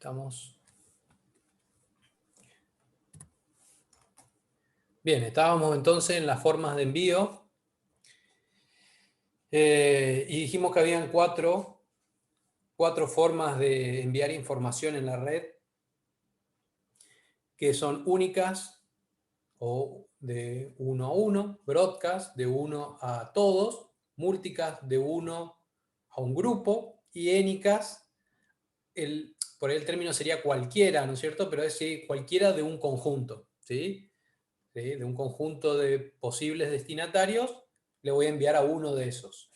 Estamos. Bien, estábamos entonces en las formas de envío. Y dijimos que habían cuatro formas de enviar información en la red, que son únicas o de uno a uno, broadcast de uno a todos, multicast de uno a un grupo, y énicas, por ahí el término sería cualquiera, ¿no es cierto? Pero es decir, cualquiera de un conjunto, ¿sí? De un conjunto de posibles destinatarios, le voy a enviar a uno de esos.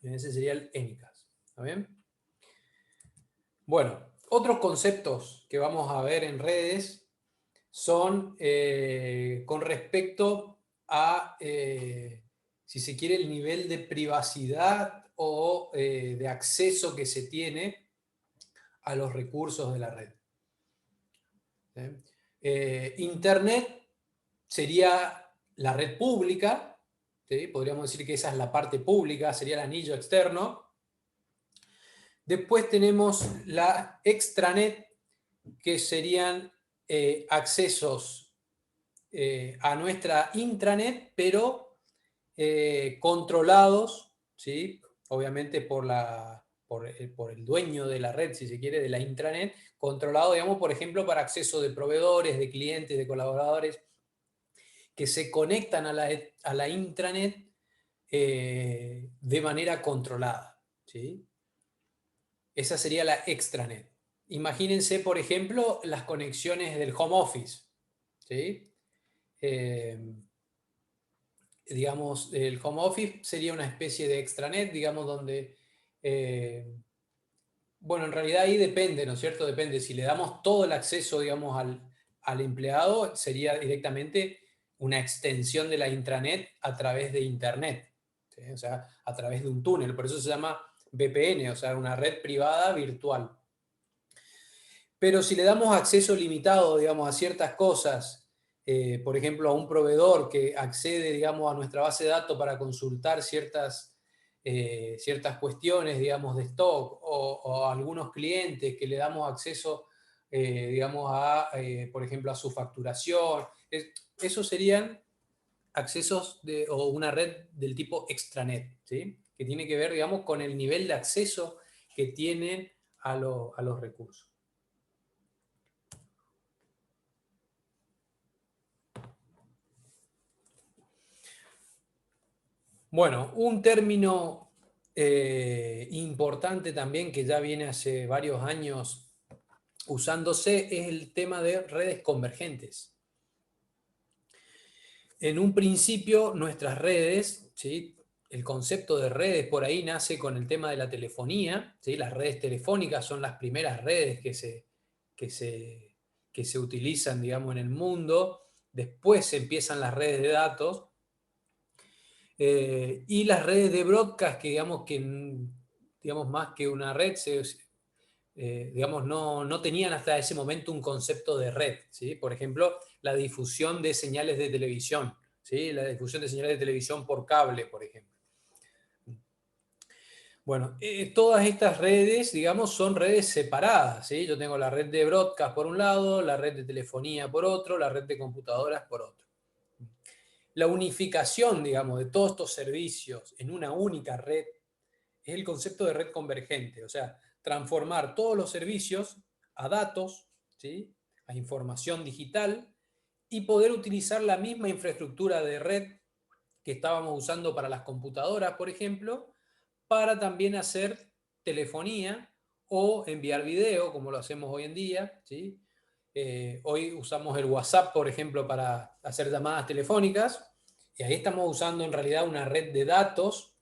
Ese sería el énicas. ¿Está bien? Bueno, otros conceptos que vamos a ver en redes son con respecto a, si se quiere, el nivel de privacidad o de acceso que se tiene a los recursos de la red. Internet sería la red pública, ¿sí? Podríamos decir que esa es la parte pública, sería el anillo externo. Después tenemos la extranet, que serían accesos a nuestra intranet, pero controlados, ¿sí? Obviamente por el dueño de la red, si se quiere, de la intranet, controlado, digamos, por ejemplo, para acceso de proveedores, de clientes, de colaboradores, que se conectan a la intranet de manera controlada, ¿sí? Esa sería la extranet. Imagínense, por ejemplo, las conexiones del home office, ¿sí? Digamos, el home office sería una especie de extranet, digamos, donde, bueno, en realidad ahí depende, ¿no es cierto? Depende, si le damos todo el acceso, digamos, al empleado, sería directamente una extensión de la intranet a través de Internet, ¿sí? O sea, a través de un túnel, por eso se llama VPN, o sea, una red privada virtual. Pero si le damos acceso limitado, digamos, a ciertas cosas, por ejemplo, a un proveedor que accede, digamos, a nuestra base de datos para consultar ciertas cuestiones, digamos, de stock, o a algunos clientes que le damos acceso, digamos, por ejemplo, a su facturación, esos serían accesos o una red del tipo extranet, ¿sí? Que tiene que ver, digamos, con el nivel de acceso que tienen a los recursos. Bueno, un término importante también que ya viene hace varios años usándose es el tema de redes convergentes. En un principio, nuestras redes, ¿sí? El concepto de redes por ahí nace con el tema de la telefonía, ¿sí? Las redes telefónicas son las primeras redes que se utilizan, digamos, en el mundo. Después empiezan las redes de datos. Y las redes de broadcast, que digamos más que una red, digamos, no tenían hasta ese momento un concepto de red, ¿sí? Por ejemplo, la difusión de señales de televisión, ¿sí? La difusión de señales de televisión por cable, por ejemplo. Bueno, todas estas redes, digamos, son redes separadas, ¿sí? Yo tengo la red de broadcast por un lado, la red de telefonía por otro, la red de computadoras por otro. La unificación, digamos, de todos estos servicios en una única red es el concepto de red convergente, o sea, transformar todos los servicios a datos, ¿sí? A información digital, y poder utilizar la misma infraestructura de red que estábamos usando para las computadoras, por ejemplo, para también hacer telefonía o enviar video, como lo hacemos hoy en día, ¿sí? Hoy usamos el WhatsApp, por ejemplo, para hacer llamadas telefónicas, y ahí estamos usando en realidad una red de datos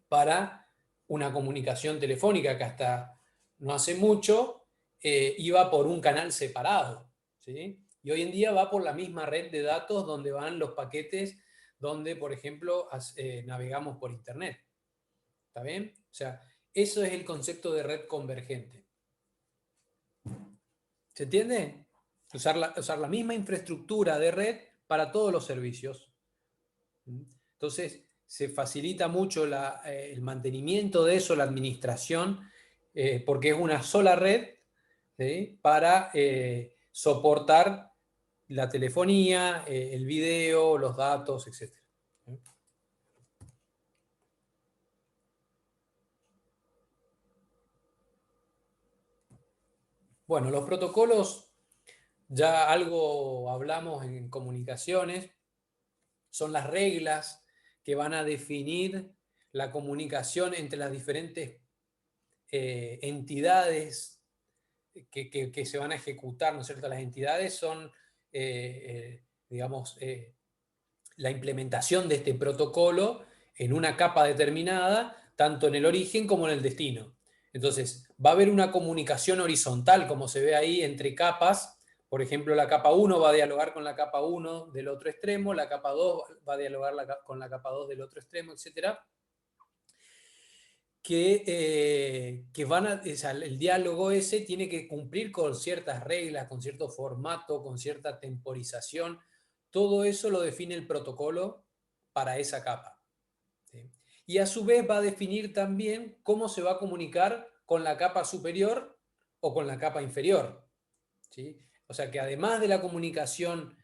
para una comunicación telefónica que hasta no hace mucho iba por un canal separado, ¿sí? Y hoy en día va por la misma red de datos donde van los paquetes donde, por ejemplo, navegamos por Internet. ¿Está bien? O sea, eso es el concepto de red convergente. ¿Se entiende? Usar la misma infraestructura de red para todos los servicios. Entonces, se facilita mucho el mantenimiento de eso, la administración, porque es una sola red ¿sí? Para soportar la telefonía, el video, los datos, etc. Bueno, los protocolos, ya algo hablamos en comunicaciones, son las reglas que van a definir la comunicación entre las diferentes entidades que se van a ejecutar, ¿no es cierto? Las entidades son, digamos, la implementación de este protocolo en una capa determinada, tanto en el origen como en el destino. Entonces, va a haber una comunicación horizontal, como se ve ahí, entre capas. Por ejemplo, la capa 1 va a dialogar con la capa 1 del otro extremo, la capa 2 va a dialogar con la capa 2 del otro extremo, etc. Que van a, o sea, el diálogo ese tiene que cumplir con ciertas reglas, con cierto formato, con cierta temporización. Todo eso lo define el protocolo para esa capa. ¿Sí? Y a su vez va a definir también cómo se va a comunicar con la capa superior o con la capa inferior. ¿Sí? O sea que además de la comunicación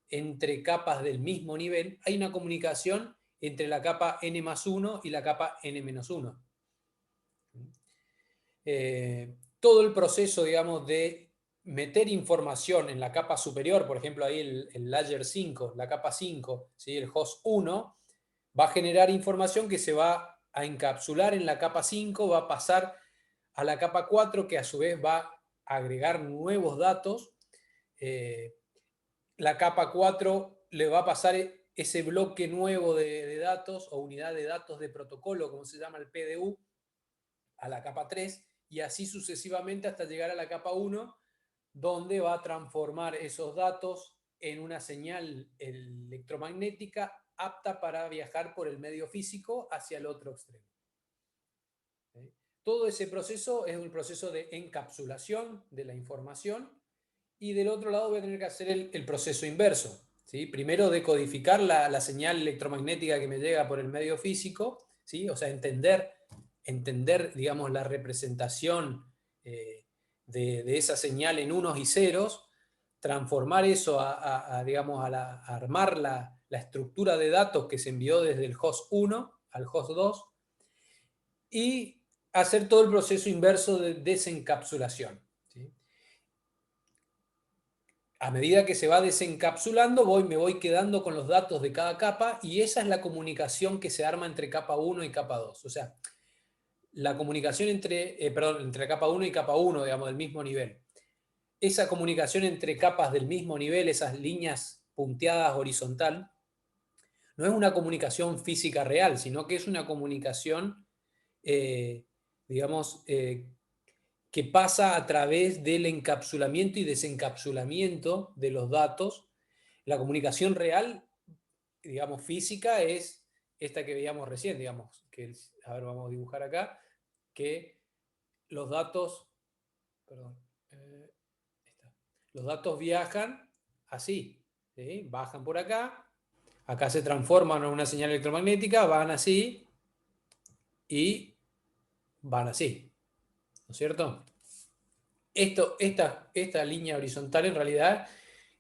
entre capas del mismo nivel, hay una comunicación entre la capa n+1 y la capa n-1. Todo el proceso, digamos, de meter información en la capa superior, por ejemplo, ahí el layer 5, la capa 5, ¿sí? El host 1, va a generar información que se va a encapsular en la capa 5, va a pasar a la capa 4, que a su vez va a agregar nuevos datos. La capa 4 le va a pasar ese bloque nuevo de datos o unidad de datos de protocolo, como se llama el PDU, a la capa 3 y así sucesivamente hasta llegar a la capa 1, donde va a transformar esos datos en una señal electromagnética apta para viajar por el medio físico hacia el otro extremo. ¿Sí? Todo ese proceso es un proceso de encapsulación de la información y del otro lado voy a tener que hacer el proceso inverso. ¿Sí? Primero decodificar la señal electromagnética que me llega por el medio físico, ¿sí? O sea, entender, digamos, la representación de esa señal en unos y ceros, transformar eso digamos, a armar la estructura de datos que se envió desde el host 1 al host 2 y hacer todo el proceso inverso de desencapsulación. ¿Sí? A medida que se va desencapsulando, me voy quedando con los datos de cada capa y esa es la comunicación que se arma entre capa 1 y capa 2. O sea, la comunicación entre capa 1 y capa 1, digamos, del mismo nivel. Esa comunicación entre capas del mismo nivel, esas líneas punteadas horizontal, no es una comunicación física real, sino que es una comunicación, digamos, que pasa a través del encapsulamiento y desencapsulamiento de los datos. La comunicación real, digamos, física, es esta que veíamos recién, digamos, a ver, vamos a dibujar acá, que los datos, perdón, los datos viajan así, ¿sí? Bajan por acá, acá se transforman en una señal electromagnética, van así y van así, ¿no es cierto? Esta línea horizontal en realidad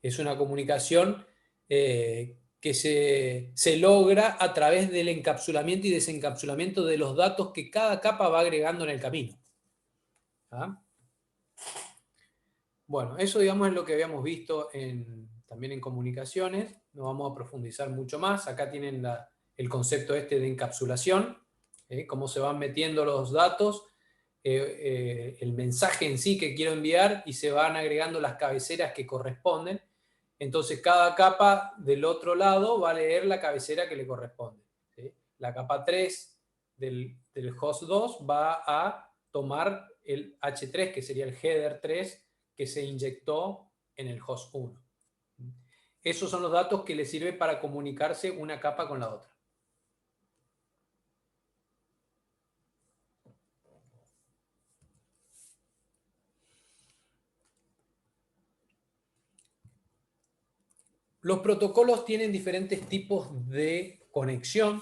es una comunicación que se logra a través del encapsulamiento y desencapsulamiento de los datos que cada capa va agregando en el camino. ¿Ah? Bueno, eso digamos es lo que habíamos visto también en comunicaciones, no vamos a profundizar mucho más. Acá tienen el concepto este de encapsulación, cómo se van metiendo los datos, el mensaje en sí que quiero enviar y se van agregando las cabeceras que corresponden. Entonces cada capa del otro lado va a leer la cabecera que le corresponde. ¿Sí? La capa 3 del host 2 va a tomar el H3, que sería el header 3, que se inyectó en el host 1. Esos son los datos que le sirven para comunicarse una capa con la otra. Los protocolos tienen diferentes tipos de conexión.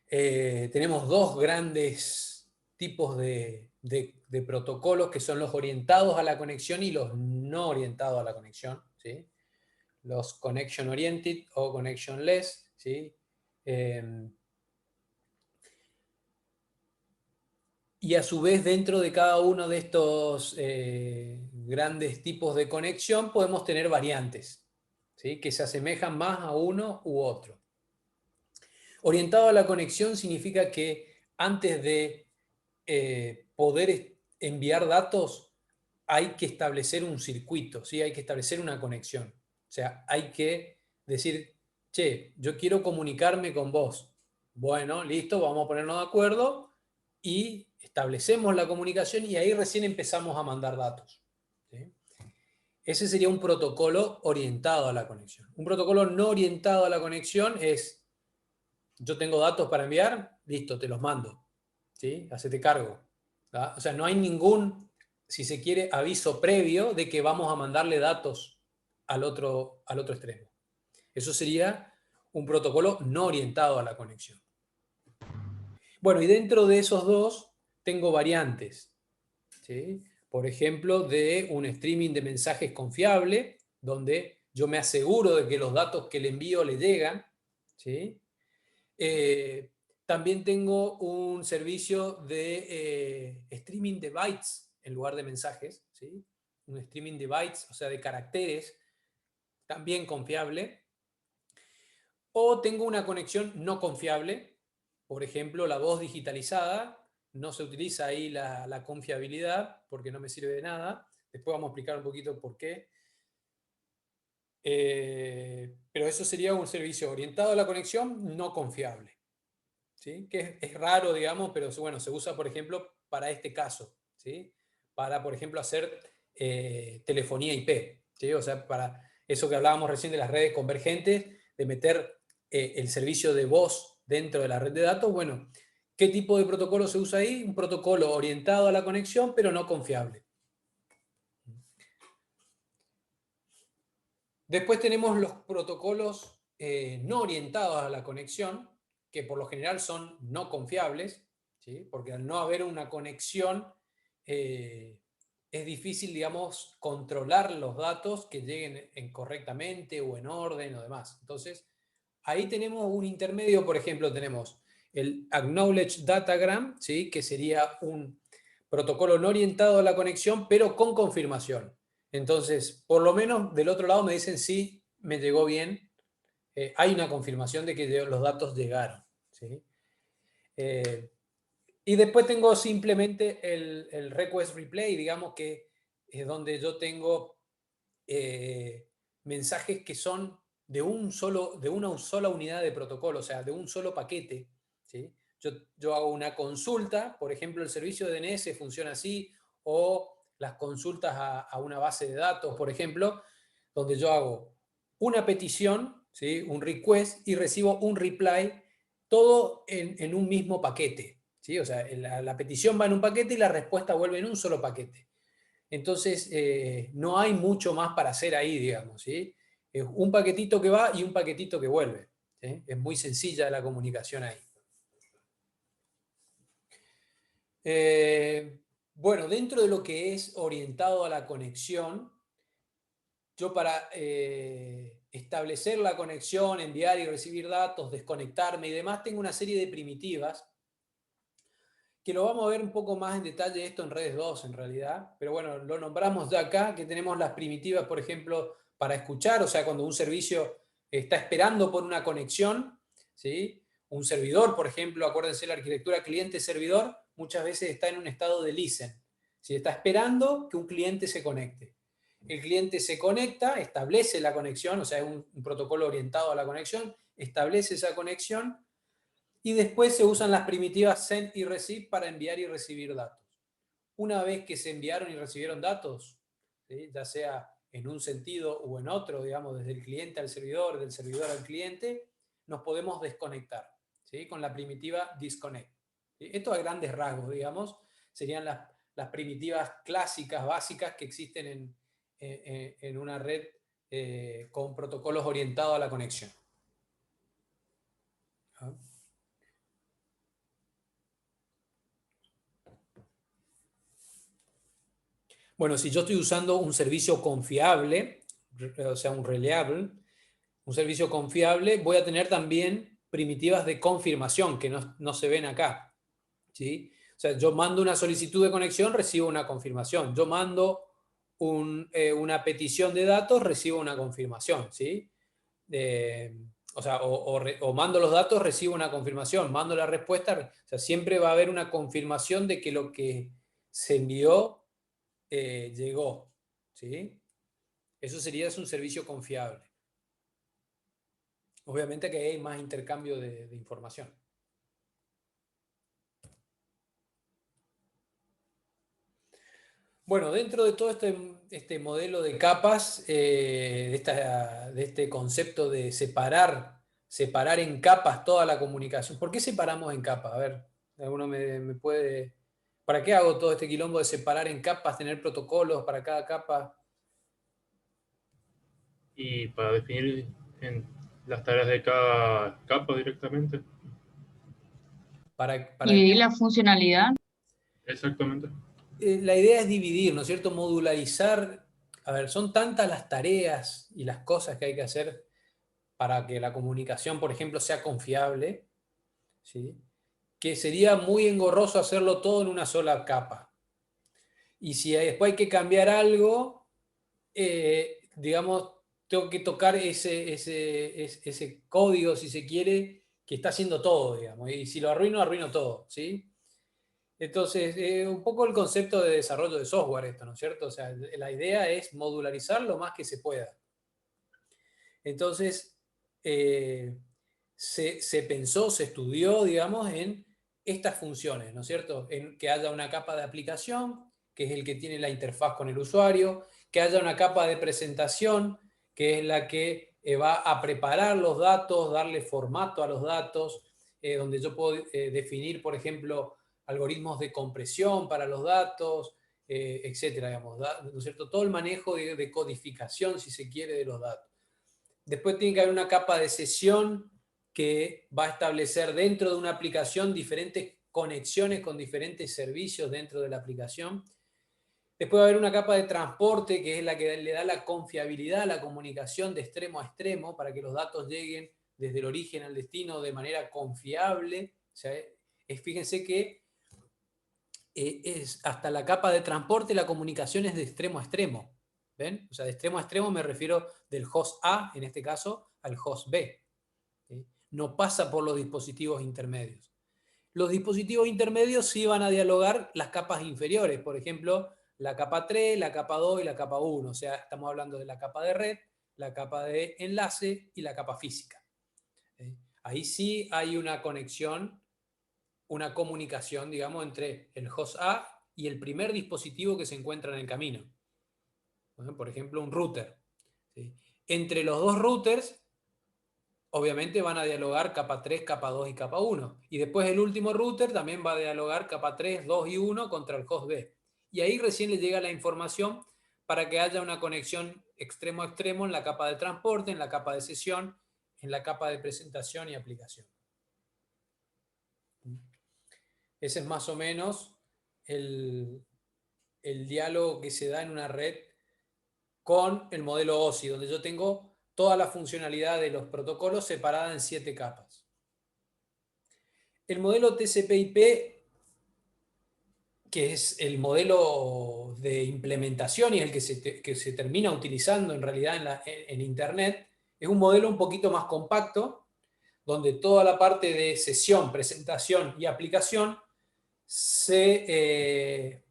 Tenemos dos grandes tipos de de protocolos que son los orientados a la conexión y los no orientados a la conexión, ¿sí? Los connection oriented o connectionless, ¿sí? Y a su vez, dentro de cada uno de estos grandes tipos de conexión, podemos tener variantes, ¿sí? Que se asemejan más a uno u otro. Orientado a la conexión significa que antes de poder enviar datos, hay que establecer un circuito, ¿sí? Hay que establecer una conexión. O sea, hay que decir, che, yo quiero comunicarme con vos. Bueno, listo, vamos a ponernos de acuerdo y establecemos la comunicación y ahí recién empezamos a mandar datos, ¿sí? Ese sería un protocolo orientado a la conexión. Un protocolo no orientado a la conexión es, yo tengo datos para enviar, listo, te los mando, ¿sí? Hacete cargo. ¿Tá? O sea, no hay ningún, si se quiere, aviso previo de que vamos a mandarle datos al otro extremo. Eso sería un protocolo no orientado a la conexión. Bueno, y dentro de esos dos tengo variantes, ¿sí? Por ejemplo, de un streaming de mensajes confiable, donde yo me aseguro de que los datos que le envío le llegan, ¿sí? También tengo un servicio de streaming de bytes en lugar de mensajes, ¿sí? Un streaming de bytes, o sea, de caracteres, también confiable. O tengo una conexión no confiable, por ejemplo, la voz digitalizada, no se utiliza ahí la confiabilidad porque no me sirve de nada. Después vamos a explicar un poquito por qué. Pero eso sería un servicio orientado a la conexión no confiable, ¿sí? Que es raro, digamos, pero bueno, se usa, por ejemplo, para este caso, ¿sí? Para, por ejemplo, hacer telefonía IP, ¿sí? O sea, para eso que hablábamos recién de las redes convergentes, de meter el servicio de voz dentro de la red de datos. Bueno, ¿qué tipo de protocolo se usa ahí? Un protocolo orientado a la conexión, pero no confiable. Después tenemos los protocolos no orientados a la conexión, que por lo general son no confiables, ¿sí? Porque al no haber una conexión eh, es difícil, digamos, controlar los datos que lleguen correctamente o en orden o demás. Entonces, ahí tenemos un intermedio, por ejemplo, tenemos el Acknowledge Datagram, ¿sí? Que sería un protocolo no orientado a la conexión, pero con confirmación. Entonces, por lo menos del otro lado me dicen sí, me llegó bien. Hay una confirmación de que los datos llegaron, ¿sí? Eh, y después tengo simplemente el request replay, digamos que es donde yo tengo mensajes que son de una sola unidad de protocolo, o sea, de un solo paquete, ¿sí? Yo hago una consulta, por ejemplo, el servicio de DNS funciona así, o las consultas a una base de datos, por ejemplo, donde yo hago una petición, ¿sí? Un request, y recibo un reply, todo en un mismo paquete, ¿sí? O sea, la petición va en un paquete y la respuesta vuelve en un solo paquete. Entonces, no hay mucho más para hacer ahí, digamos, ¿sí? Es un paquetito que va y un paquetito que vuelve, ¿sí? Es muy sencilla la comunicación ahí. Bueno, dentro de lo que es orientado a la conexión, yo para establecer la conexión, enviar y recibir datos, desconectarme y demás, tengo una serie de primitivas que lo vamos a ver un poco más en detalle esto en redes 2 en realidad, pero bueno, lo nombramos ya acá, que tenemos las primitivas, por ejemplo, para escuchar, o sea, cuando un servicio está esperando por una conexión, ¿sí? Un servidor, por ejemplo, acuérdense la arquitectura cliente-servidor, muchas veces está en un estado de listen, ¿sí? Está esperando que un cliente se conecte. El cliente se conecta, establece la conexión, o sea, es un protocolo orientado a la conexión, establece esa conexión, y después se usan las primitivas send y receive para enviar y recibir datos. Una vez que se enviaron y recibieron datos, ¿sí? Ya sea en un sentido o en otro, digamos, desde el cliente al servidor, del servidor al cliente, nos podemos desconectar, ¿sí? Con la primitiva disconnect. ¿Sí? Esto a grandes rasgos, digamos, serían las primitivas clásicas, básicas que existen en una red con protocolos orientados a la conexión. ¿Ah? Bueno, si yo estoy usando un servicio confiable, o sea, un reliable, un servicio confiable, voy a tener también primitivas de confirmación que no se ven acá, ¿sí? O sea, yo mando una solicitud de conexión, recibo una confirmación. Yo mando una petición de datos, recibo una confirmación, ¿sí? Eh, o sea, o mando los datos, recibo una confirmación. Mando la respuesta, o sea, siempre va a haber una confirmación de que lo que se envió llegó, ¿sí? Eso sería es un servicio confiable. Obviamente que hay más intercambio de información. Bueno, dentro de todo este modelo de capas, de este concepto de separar en capas toda la comunicación. ¿Por qué separamos en capas? A ver, alguno me puede... ¿Para qué hago todo este quilombo de separar en capas, tener protocolos para cada capa? Y para definir en las tareas de cada capa directamente. ¿Para qué? Dividir la funcionalidad. Exactamente. La idea es dividir, ¿no es cierto? Modularizar. A ver, son tantas las tareas y las cosas que hay que hacer para que la comunicación, por ejemplo, sea confiable, ¿sí? Que sería muy engorroso hacerlo todo en una sola capa. Y si después hay que cambiar algo, digamos, tengo que tocar ese código, si se quiere, que está haciendo todo, digamos. Y si lo arruino, arruino todo, ¿sí? Entonces, un poco el concepto de desarrollo de software esto, ¿no es cierto? O sea, la idea es modularizar lo más que se pueda. Entonces, se pensó, se estudió, digamos, en estas funciones, ¿no es cierto? En que haya una capa de aplicación, que es el que tiene la interfaz con el usuario, que haya una capa de presentación, que es la que va a preparar los datos, darle formato a los datos, donde yo puedo definir, por ejemplo, algoritmos de compresión para los datos, etcétera, digamos, ¿no es cierto? Todo el manejo de codificación, si se quiere, de los datos. Después tiene que haber una capa de sesión que va a establecer dentro de una aplicación diferentes conexiones con diferentes servicios dentro de la aplicación. Después va a haber una capa de transporte, que es la que le da la confiabilidad a la comunicación de extremo a extremo para que los datos lleguen desde el origen al destino de manera confiable. O sea, fíjense que es hasta la capa de transporte la comunicación es de extremo a extremo. ¿Ven? O sea, de extremo a extremo me refiero del host A, en este caso, al host B. ¿Sí? No pasa por los dispositivos intermedios. Los dispositivos intermedios sí van a dialogar las capas inferiores, por ejemplo, la capa 3, la capa 2 y la capa 1. O sea, estamos hablando de la capa de red, la capa de enlace y la capa física. Ahí sí hay una conexión, una comunicación, digamos, entre el host A y el primer dispositivo que se encuentra en el camino. Por ejemplo, un router. ¿Sí? Entre los dos routers, obviamente van a dialogar capa 3, capa 2 y capa 1. Y después el último router también va a dialogar capa 3, 2 y 1 contra el host B. Y ahí recién le llega la información para que haya una conexión extremo a extremo en la capa de transporte, en la capa de sesión, en la capa de presentación y aplicación. Ese es más o menos el diálogo que se da en una red con el modelo OSI, donde yo tengo toda la funcionalidad de los protocolos separada en 7 capas. El modelo TCP/IP, que es el modelo de implementación y el que se termina utilizando en realidad en Internet, es un modelo un poquito más compacto, donde toda la parte de sesión, presentación y aplicación se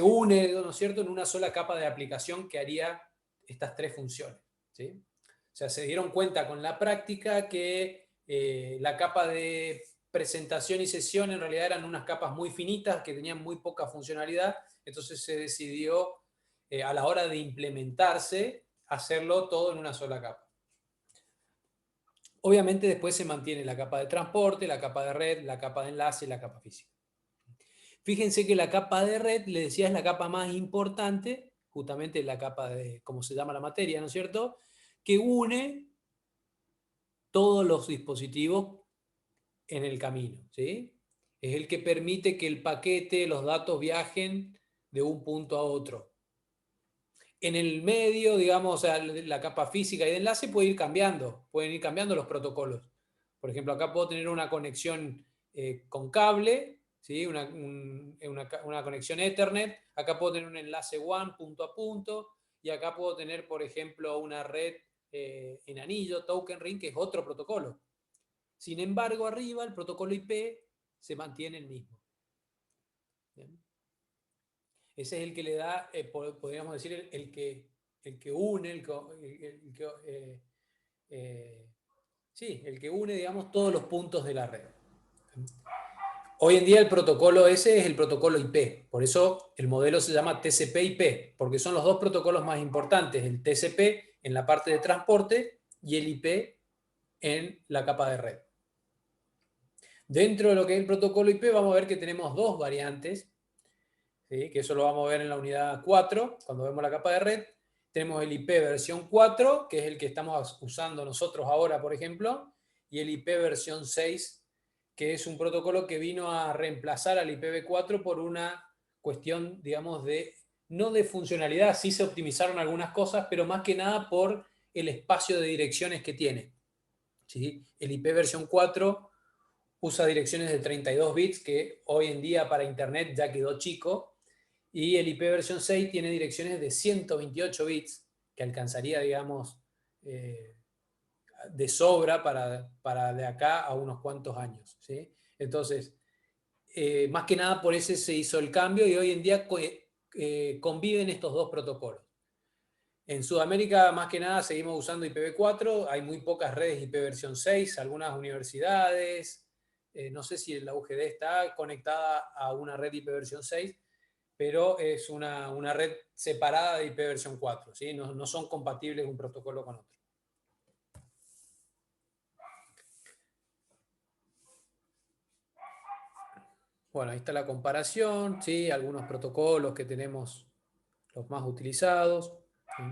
une, ¿no es cierto?, en una sola capa de aplicación que haría estas 3 funciones. ¿Sí? O sea, se dieron cuenta con la práctica que la capa de presentación y sesión en realidad eran unas capas muy finitas que tenían muy poca funcionalidad, entonces se decidió a la hora de implementarse hacerlo todo en una sola capa. Obviamente después se mantiene la capa de transporte, la capa de red, la capa de enlace y la capa física. Fíjense que la capa de red, le decía, es la capa más importante, justamente la capa de, como se llama la materia, ¿no es cierto?, que une todos los dispositivos en el camino, ¿sí? Es el que permite que el paquete, los datos viajen de un punto a otro. En el medio, digamos, o sea, la capa física y de enlace pueden ir cambiando los protocolos. Por ejemplo, acá puedo tener una conexión con cable, ¿sí? Una conexión Ethernet, acá puedo tener un enlace WAN punto a punto, y acá puedo tener, por ejemplo, una red en anillo, token ring, que es otro protocolo. Sin embargo, arriba el protocolo IP se mantiene el mismo. ¿Bien? Ese es el que le da, podríamos decir, el que une, sí, el que une, digamos, todos los puntos de la red. Hoy en día el protocolo ese es el protocolo IP, por eso el modelo se llama TCP/IP, porque son los dos protocolos más importantes, el TCP en la parte de transporte y el IP en la capa de red. Dentro de lo que es el protocolo IP vamos a ver que tenemos dos variantes, ¿sí? Que eso lo vamos a ver en la unidad 4, cuando vemos la capa de red. Tenemos el IP versión 4, que es el que estamos usando nosotros ahora, por ejemplo, y el IP versión 6, que es un protocolo que vino a reemplazar al IPv4 por una cuestión, digamos, no de funcionalidad, sí se optimizaron algunas cosas, pero más que nada por el espacio de direcciones que tiene. ¿Sí? El IP versión 4 usa direcciones de 32 bits, que hoy en día para Internet ya quedó chico, y el IP versión 6 tiene direcciones de 128 bits, que alcanzaría, digamos, de sobra para de acá a unos cuantos años. ¿Sí? Entonces, más que nada por ese se hizo el cambio y hoy en día conviven estos dos protocolos. En Sudamérica, más que nada, seguimos usando IPv4, hay muy pocas redes IP versión 6, algunas universidades, no sé si la UGD está conectada a una red IP versión 6, pero es una red separada de IP versión 4, ¿sí? No son compatibles un protocolo con otro. Bueno, ahí está la comparación, ¿sí? Algunos protocolos que tenemos, los más utilizados. ¿Sí?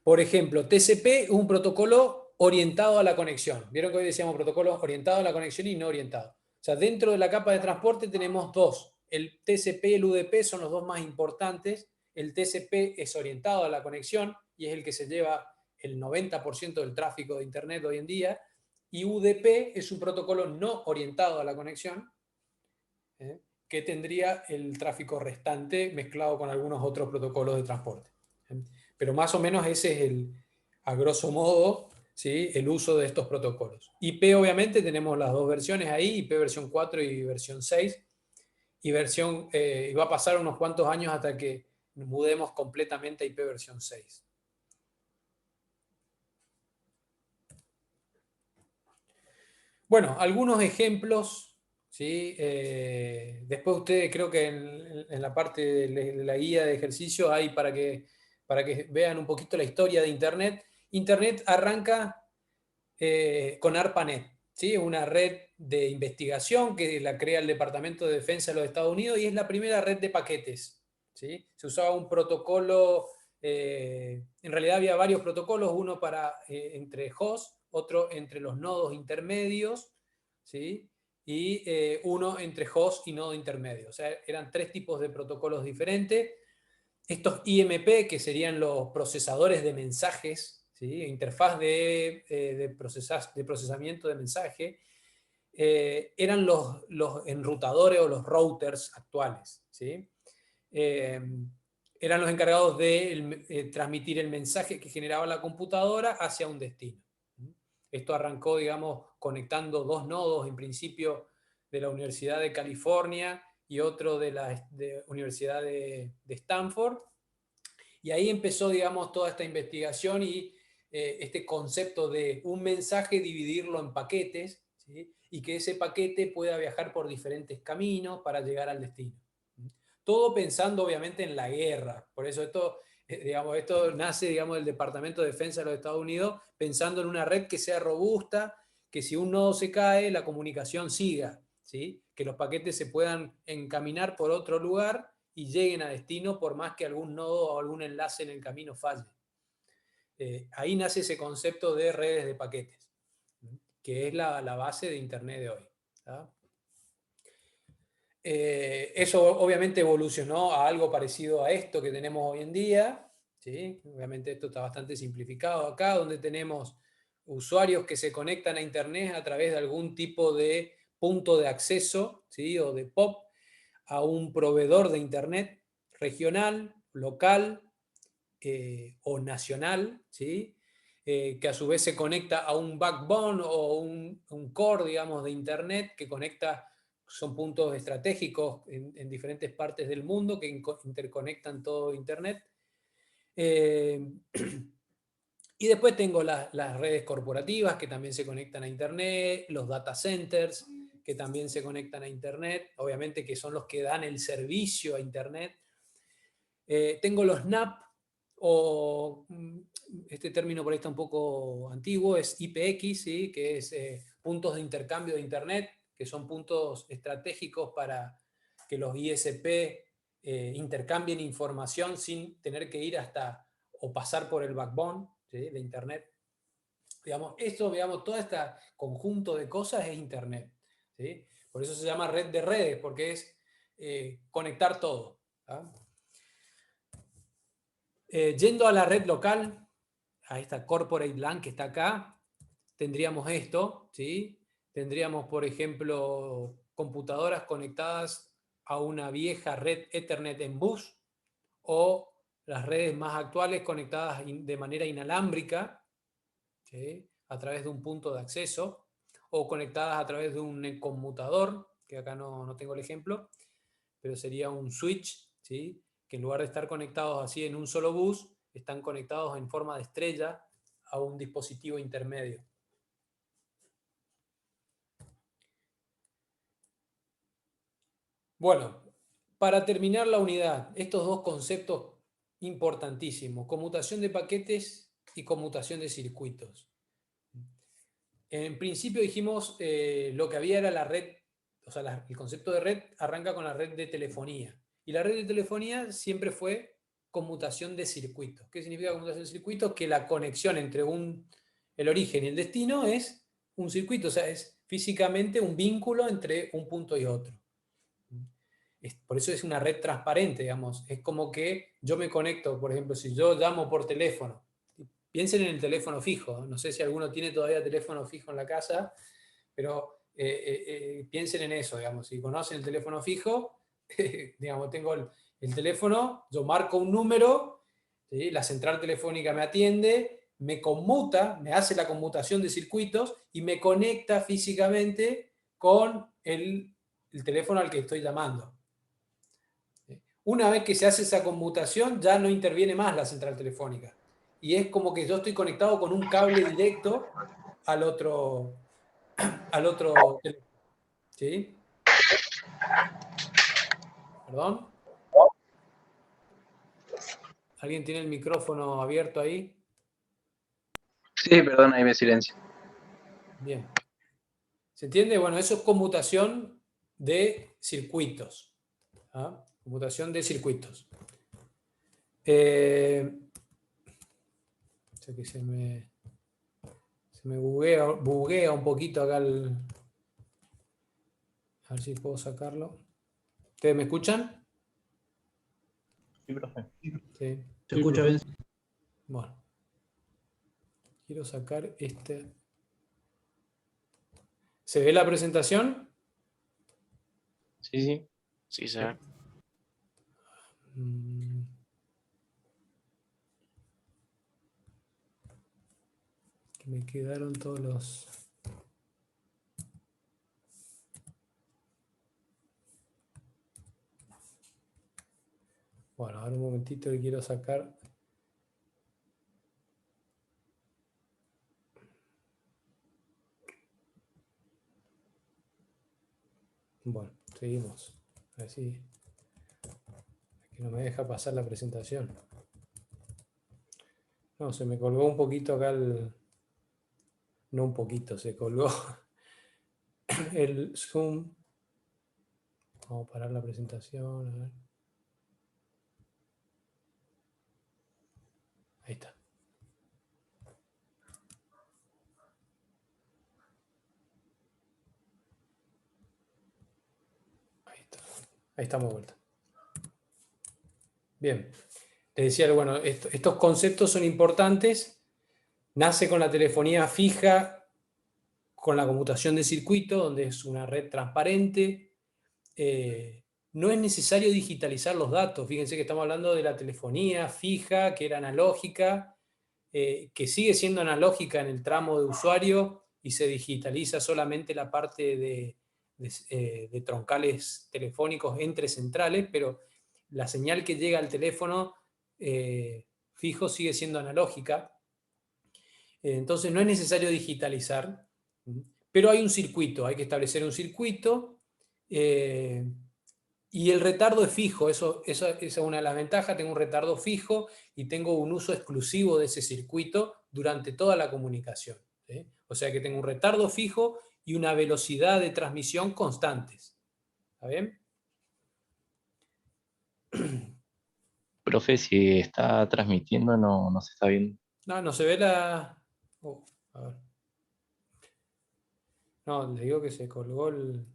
Por ejemplo, TCP es un protocolo orientado a la conexión. Vieron que hoy decíamos protocolos orientados a la conexión y no orientados. O sea, dentro de la capa de transporte tenemos dos. El TCP y el UDP son los dos más importantes. El TCP es orientado a la conexión y es el que se lleva el 90% del tráfico de Internet hoy en día. Y UDP es un protocolo no orientado a la conexión, que tendría el tráfico restante mezclado con algunos otros protocolos de transporte. Pero más o menos ese es a grosso modo, ¿sí? El uso de estos protocolos. IP, obviamente, tenemos las dos versiones ahí, IP versión 4 y versión 6. Y va a pasar unos cuantos años hasta que mudemos completamente a IP versión 6. Bueno, algunos ejemplos, ¿sí? Después ustedes creo que en la parte de la guía de ejercicio hay para que vean un poquito la historia de Internet. Internet arranca con ARPANET, ¿sí? Una red de investigación que la crea el Departamento de Defensa de los Estados Unidos y es la primera red de paquetes, ¿sí? Se usaba un protocolo, en realidad había varios protocolos, uno entre hosts, otro entre los nodos intermedios, ¿sí? Y uno entre host y nodo intermedio. O sea, eran tres tipos de protocolos diferentes. Estos IMP, que serían los procesadores de mensajes, ¿sí? Interfaz de procesamiento de mensaje, eran los enrutadores o los routers actuales, ¿sí? Eran los encargados de transmitir el mensaje que generaba la computadora hacia un destino. Esto arrancó, digamos, conectando dos nodos, en principio de la Universidad de California y otro de la Universidad de Stanford. Y ahí empezó, digamos, toda esta investigación y este concepto de un mensaje dividirlo en paquetes, ¿sí? Y que ese paquete pueda viajar por diferentes caminos para llegar al destino. Todo pensando, obviamente, en la guerra. Por eso digamos, esto nace, digamos, del Departamento de Defensa de los Estados Unidos, pensando en una red que sea robusta, que si un nodo se cae, la comunicación siga, ¿sí? Que los paquetes se puedan encaminar por otro lugar y lleguen a destino por más que algún nodo o algún enlace en el camino falle. Ahí nace ese concepto de redes de paquetes, que es la base de Internet de hoy. ¿Tá? Eso obviamente evolucionó a algo parecido a esto que tenemos hoy en día, ¿sí? Obviamente esto está bastante simplificado acá, donde tenemos usuarios que se conectan a Internet a través de algún tipo de punto de acceso, ¿sí? O de POP a un proveedor de Internet regional, local o nacional, ¿sí? Que a su vez se conecta a un backbone o un core, digamos, de Internet que conecta, son puntos estratégicos en diferentes partes del mundo que interconectan todo Internet. Y después tengo las redes corporativas que también se conectan a Internet, los data centers que también se conectan a Internet, obviamente que son los que dan el servicio a Internet. Tengo los NAP, o este término por ahí está un poco antiguo, es IPX, ¿sí? Que es puntos de intercambio de Internet, que son puntos estratégicos para que los ISP intercambien información sin tener que ir hasta o pasar por el backbone, ¿sí? De Internet. Digamos, esto, digamos, todo este conjunto de cosas es Internet, ¿sí? Por eso se llama red de redes, porque es conectar todo, ¿tá? Yendo a la red local, a esta corporate LAN que está acá, tendríamos esto, ¿sí? Tendríamos, por ejemplo, computadoras conectadas a una vieja red Ethernet en bus, o las redes más actuales conectadas de manera inalámbrica, ¿sí? A través de un punto de acceso, o conectadas a través de un conmutador, que acá no tengo el ejemplo, pero sería un switch, ¿sí? Que en lugar de estar conectados así en un solo bus, están conectados en forma de estrella a un dispositivo intermedio. Bueno, para terminar la unidad, estos dos conceptos importantísimos, conmutación de paquetes y conmutación de circuitos. En principio dijimos lo que había era la red, o sea, el concepto de red arranca con la red de telefonía. Y la red de telefonía siempre fue conmutación de circuitos. ¿Qué significa conmutación de circuitos? Que la conexión entre el origen y el destino es un circuito, o sea, es físicamente un vínculo entre un punto y otro. Por eso es una red transparente, digamos. Es como que yo me conecto, por ejemplo, si yo llamo por teléfono, piensen en el teléfono fijo, no sé si alguno tiene todavía teléfono fijo en la casa, pero piensen en eso, digamos, si conocen el teléfono fijo, digamos, tengo el teléfono, yo marco un número, ¿sí? La central telefónica me atiende, me conmuta, me hace la conmutación de circuitos y me conecta físicamente con el teléfono al que estoy llamando. Una vez que se hace esa conmutación, ya no interviene más la central telefónica. Y es como que yo estoy conectado con un cable directo al otro teléfono. ¿Sí? ¿Perdón? ¿Alguien tiene el micrófono abierto ahí? Sí, perdón, ahí me silencio. Bien. ¿Se entiende? Bueno, eso es conmutación de circuitos. ¿Ah? Conmutación de circuitos. Sé que se me buguea un poquito acá a ver si puedo sacarlo. ¿Ustedes me escuchan? Sí, profe. Sí. ¿Se escucha bien? Bueno. Quiero sacar este. ¿Se ve la presentación? Sí, sí. Sí, se ve. Mm. Que me quedaron todos los... Bueno, ahora un momentito que quiero sacar. Bueno, seguimos. A ver si... Es que no me deja pasar la presentación. No, se me colgó un poquito acá el... No un poquito, se colgó el Zoom. Vamos a parar la presentación, a ver. Ahí está. Ahí está. Ahí estamos de vuelta. Bien. te decía, bueno, estos conceptos son importantes. Nace con la telefonía fija, con la conmutación de circuito, donde es una red transparente. No es necesario digitalizar los datos. Fíjense que estamos hablando de la telefonía fija, que era analógica, que sigue siendo analógica en el tramo de usuario y se digitaliza solamente la parte de troncales telefónicos entre centrales, pero la señal que llega al teléfono fijo sigue siendo analógica. Entonces no es necesario digitalizar, pero hay un circuito, hay que establecer un circuito. Y el retardo es fijo, esa es una de las ventajas. Tengo un retardo fijo y tengo un uso exclusivo de ese circuito durante toda la comunicación, ¿sí? O sea que tengo un retardo fijo y una velocidad de transmisión constantes. ¿Está bien? Profe, si está transmitiendo, no se está viendo. No se ve la... a ver. No, le digo que se colgó el...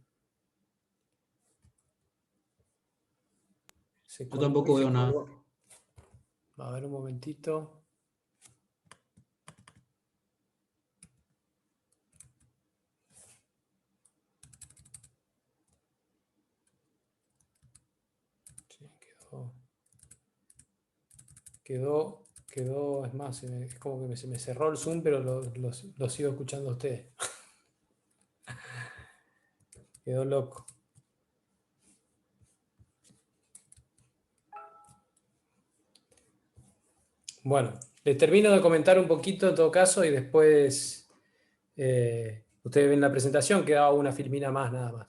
Yo tampoco veo nada. A ver un momentito. Sí, quedó, es más, es como que se me cerró el Zoom, pero lo sigo escuchando a ustedes. Quedó loco. Bueno, les termino de comentar un poquito en todo caso y después ustedes ven la presentación, quedaba una filmina más nada más.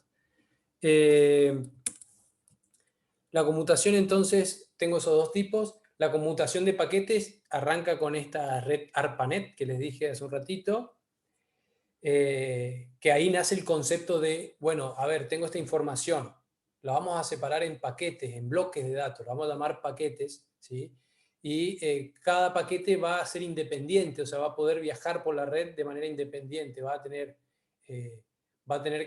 La conmutación entonces, tengo esos dos tipos. La conmutación de paquetes arranca con esta red ARPANET que les dije hace un ratito, que ahí nace el concepto de, bueno, a ver, tengo esta información, la vamos a separar en paquetes, en bloques de datos, la vamos a llamar paquetes, ¿sí? Y cada paquete va a ser independiente, o sea, va a poder viajar por la red de manera independiente, va a tener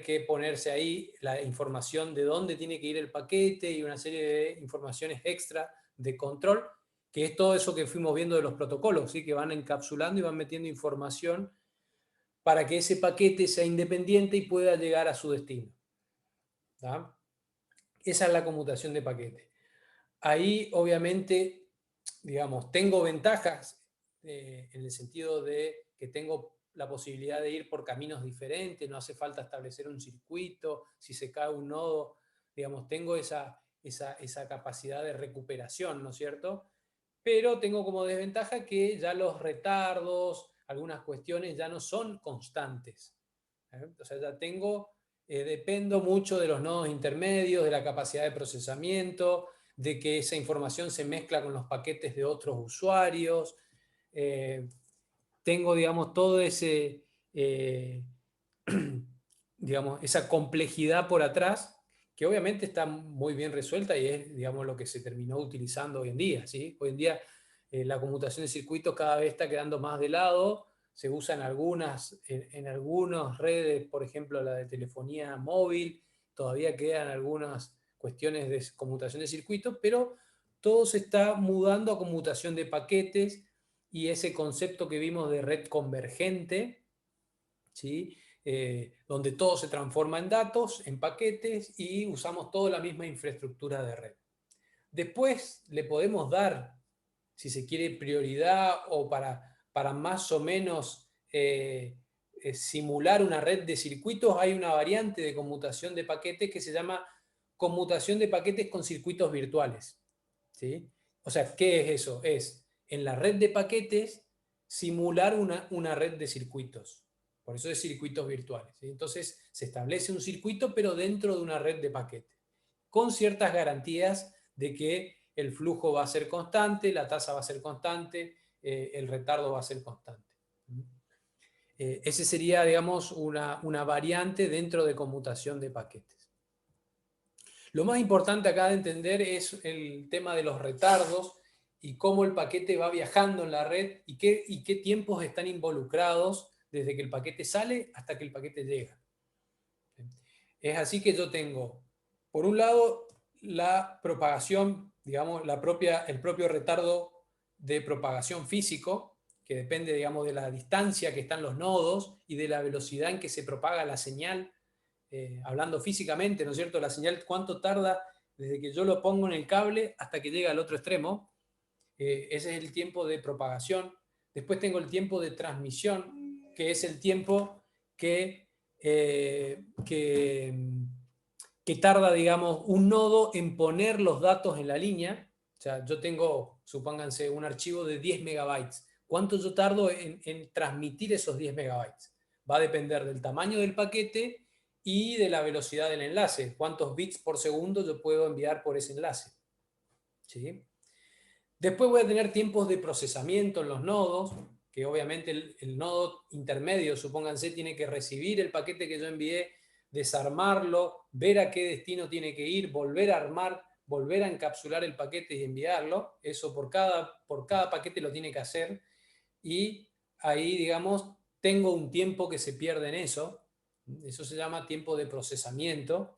que ponerse ahí la información de dónde tiene que ir el paquete y una serie de informaciones extra de control, que es todo eso que fuimos viendo de los protocolos, ¿sí? Que van encapsulando y van metiendo información para que ese paquete sea independiente y pueda llegar a su destino. ¿Tá? Esa es la conmutación de paquete. Ahí, obviamente, digamos, tengo ventajas en el sentido de que tengo la posibilidad de ir por caminos diferentes, no hace falta establecer un circuito, si se cae un nodo, digamos, tengo esa capacidad de recuperación, ¿no es cierto? Pero tengo como desventaja que ya los retardos, algunas cuestiones ya no son constantes. O sea, ya dependo mucho de los nodos intermedios, de la capacidad de procesamiento, de que esa información se mezcla con los paquetes de otros usuarios. Tengo, digamos, todo ese, digamos, esa complejidad por atrás, que obviamente está muy bien resuelta y es, digamos, lo que se terminó utilizando hoy en día, ¿sí? Hoy en día la conmutación de circuitos cada vez está quedando más de lado, se usa en algunas redes, por ejemplo la de telefonía móvil, todavía quedan algunas cuestiones de conmutación de circuitos, pero todo se está mudando a conmutación de paquetes y ese concepto que vimos de red convergente, ¿sí? Donde todo se transforma en datos, en paquetes y usamos toda la misma infraestructura de red. Después le podemos dar, si se quiere, prioridad o para más o menos simular una red de circuitos, hay una variante de conmutación de paquetes que se llama conmutación de paquetes con circuitos virtuales, ¿sí? O sea, ¿qué es eso? Es en la red de paquetes simular una red de circuitos. Por eso es circuitos virtuales, ¿sí? Entonces se establece un circuito pero dentro de una red de paquetes, con ciertas garantías de que el flujo va a ser constante, la tasa va a ser constante, el retardo va a ser constante. Ese sería, digamos, una variante dentro de conmutación de paquetes. Lo más importante acá de entender es el tema de los retardos y cómo el paquete va viajando en la red y qué tiempos están involucrados desde que el paquete sale hasta que el paquete llega. Es así que yo tengo, por un lado, la propagación digamos, el propio retardo de propagación físico, que depende, digamos, de la distancia que están los nodos y de la velocidad en que se propaga la señal, hablando físicamente, ¿no es cierto? La señal, ¿cuánto tarda desde que yo lo pongo en el cable hasta que llega al otro extremo? Ese es el tiempo de propagación. Después tengo el tiempo de transmisión, que es el tiempo que tarda, digamos, un nodo en poner los datos en la línea. O sea, yo tengo, supónganse, un archivo de 10 megabytes. ¿Cuánto yo tardo en transmitir esos 10 megabytes? Va a depender del tamaño del paquete y de la velocidad del enlace. ¿Cuántos bits por segundo yo puedo enviar por ese enlace? ¿Sí? Después voy a tener tiempos de procesamiento en los nodos, que obviamente el nodo intermedio, supónganse, tiene que recibir el paquete que yo envié, desarmarlo, ver a qué destino tiene que ir, volver a armar, volver a encapsular el paquete y enviarlo. Eso por cada paquete lo tiene que hacer. Y ahí, digamos, tengo un tiempo que se pierde en eso. Eso se llama tiempo de procesamiento.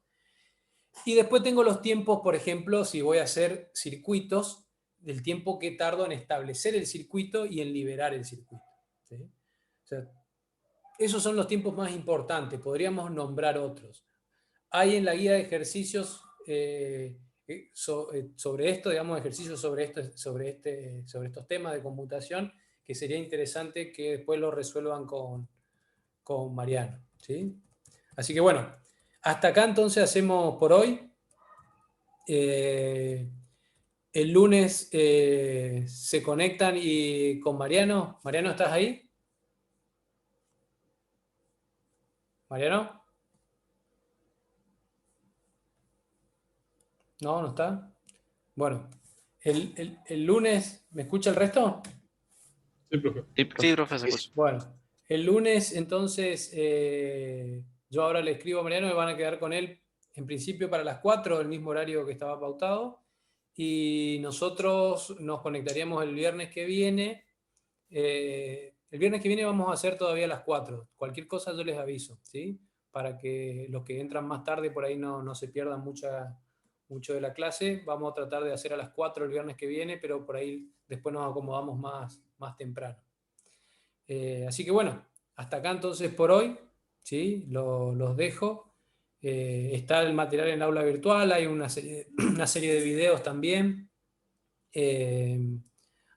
Y después tengo los tiempos, por ejemplo, si voy a hacer circuitos, del tiempo que tardo en establecer el circuito y en liberar el circuito. ¿Sí? O sea, esos son los tiempos más importantes, podríamos nombrar otros. Hay en la guía de ejercicios sobre esto, digamos, ejercicios sobre estos temas de computación, que sería interesante que después lo resuelvan con Mariano. ¿Sí? Así que bueno, hasta acá entonces hacemos por hoy. El lunes se conectan y con Mariano. Mariano, ¿estás ahí? ¿Mariano? No, no está. Bueno, el lunes, ¿me escucha el resto? Sí, profe. Sí, profe. Sí, profe, se escucha. Bueno, el lunes entonces yo ahora le escribo a Mariano, me van a quedar con él en principio para las 4, el mismo horario que estaba pautado, y nosotros nos conectaríamos el viernes que viene. El viernes que viene vamos a hacer todavía a las 4. Cualquier cosa yo les aviso, ¿sí? Para que los que entran más tarde por ahí no se pierdan mucho de la clase. Vamos a tratar de hacer a las 4 el viernes que viene, pero por ahí después nos acomodamos más temprano. Así que bueno, hasta acá entonces por hoy, ¿sí? Los dejo. Está el material en el aula virtual, hay una serie de videos también.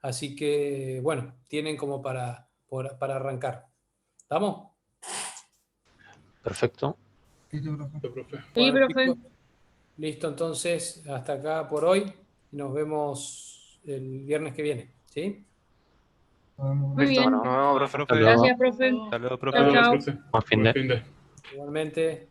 Así que bueno, tienen como para arrancar. ¿Estamos? Perfecto. Sí, profe. Sí, Bueno, profe. chicos, listo, entonces hasta acá por hoy. Nos vemos el viernes que viene, ¿sí? Muy Listo, bien. nos vemos, profe. Hasta luego. Gracias, profe. Hasta luego, profe. Chao, Hasta chao. luego, profe. Buen fin de. Buen fin de. Igualmente.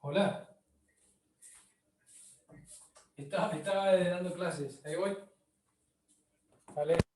Hola. Estaba dando clases. Ahí voy. Vale.